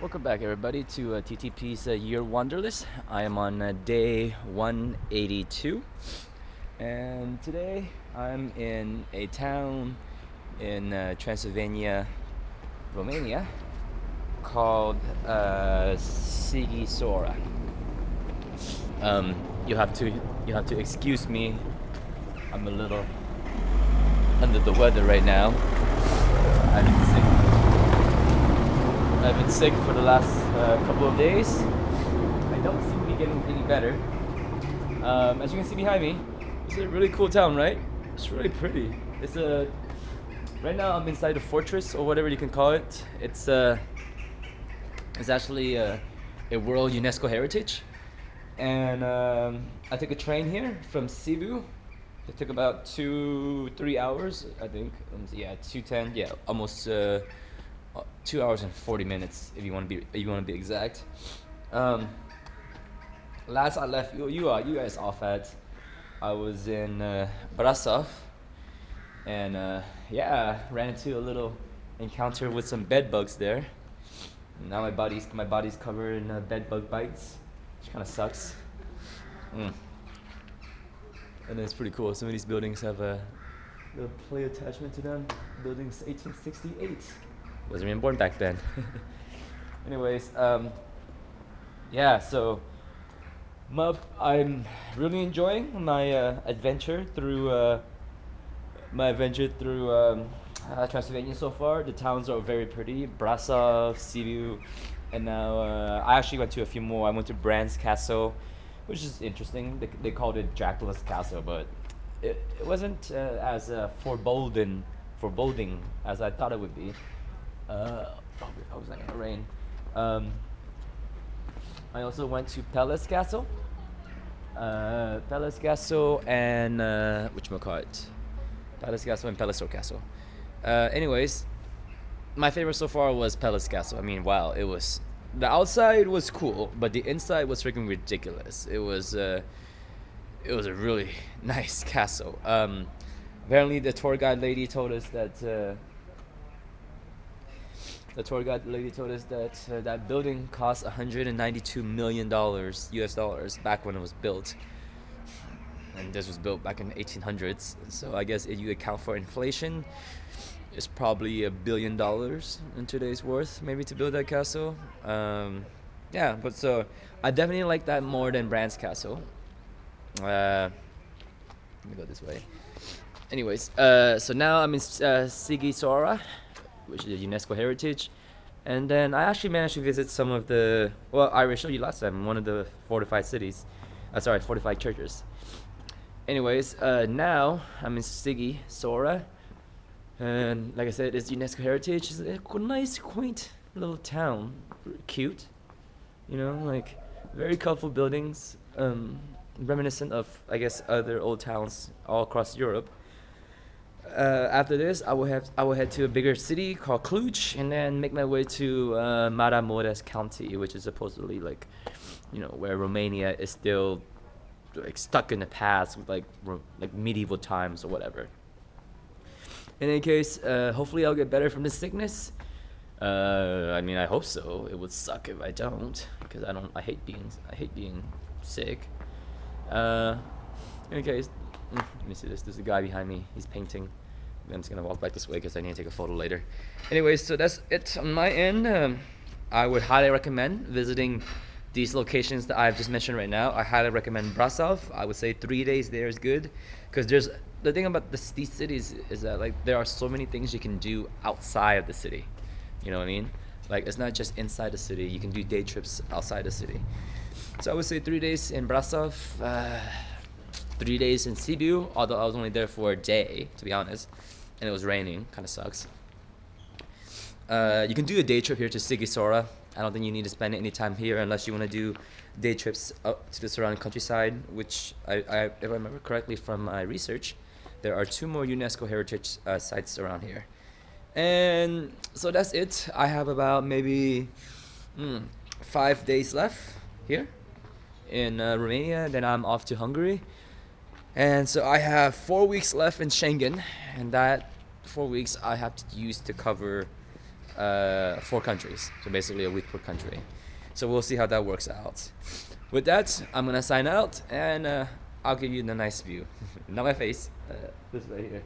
Welcome back, everybody, to TTP's Year Wanderlust. I am on day 182, and today I'm in a town in Transylvania, Romania, called Sighisoara. You have to excuse me. I'm a little under the weather right now. I've been sick. I've been sick for the last couple of days. I don't seem to be getting any better. As you can see behind me, it's a really cool town, right? It's really pretty. Right now I'm inside a fortress or whatever you can call it. It's actually a World UNESCO Heritage, and I took a train here from Cebu. It took about 2-3 hours, I think. Yeah, 2:10. Yeah, almost 2 hours and 40 minutes if you want to be exact. Last I left you guys off at, I was in Brasov, and yeah, ran into a little encounter with some bed bugs there. Now my body's covered in bed bug bites, which kind of sucks. And it's pretty cool. Some of these buildings have a little play attachment to them. Buildings 1868. Wasn't even born back then. Anyways, yeah. So I'm really enjoying my adventure through Transylvania so far. The towns are very pretty. Brasov, Cebu, and now I actually went to a few more. I went to Brand's Castle, which is interesting. They called it Dracula's Castle, but it wasn't as foreboding as I thought it would be. I was not gonna rain. I also went to Palace Castle. Palace Castle and whatchamacallit? Palace Castle and Palazzo Castle. Anyways, my favorite so far was Palace Castle. I mean, wow, the outside was cool, but the inside was freaking ridiculous. It was a really nice castle. Apparently, the tour guide lady told us that that building cost $192 million US dollars back when it was built, and this was built back in the 1800s. So I guess if you account for inflation, it's probably $1 billion in today's worth, maybe, to build that castle. Yeah, but so I definitely like that more than Brand's Castle. Let me go this way. Anyways, so now I'm in Sighisoara, which is a UNESCO heritage, and then I actually managed to visit some of the, well, I showed you last time, one of the fortified cities, fortified churches. Anyways, now I'm in Sighisoara, and like I said, it's UNESCO heritage. It's a nice, quaint little town, cute, like very colorful buildings, reminiscent of, I guess, other old towns all across Europe. After this, I will head to a bigger city called Cluj, and then make my way to Maramureş County, which is supposedly like, where Romania is still like stuck in the past with like medieval times or whatever. In any case, hopefully I'll get better from this sickness. I mean, I hope so. It would suck if I don't, because I hate being sick. In any case, let me see this. There's a guy behind me. He's painting. I'm just gonna walk back this way because I need to take a photo later. Anyways, so that's it on my end. I would highly recommend visiting these locations that I've just mentioned right now. I highly recommend Brasov. I would say 3 days there is good, because the thing about these cities is that, like, there are so many things you can do outside of the city. You know what I mean? Like, it's not just inside the city. You can do day trips outside the city. So I would say 3 days in Brasov, 3 days in Cebu, although I was only there for a day, to be honest, and it was raining. Kind of sucks. You can do a day trip here to Sighisoara. I don't think you need to spend any time here unless you want to do day trips up to the surrounding countryside, which if I remember correctly from my research, there are 2 more UNESCO heritage sites around here. And so that's it. I have about maybe 5 days left here in Romania. Then I'm off to Hungary. And so I have 4 weeks left in Schengen, and that 4 weeks I have to use to cover 4 countries. So basically a week per country. So we'll see how that works out. With that, I'm gonna sign out, and I'll give you the nice view. Not my face. This right here.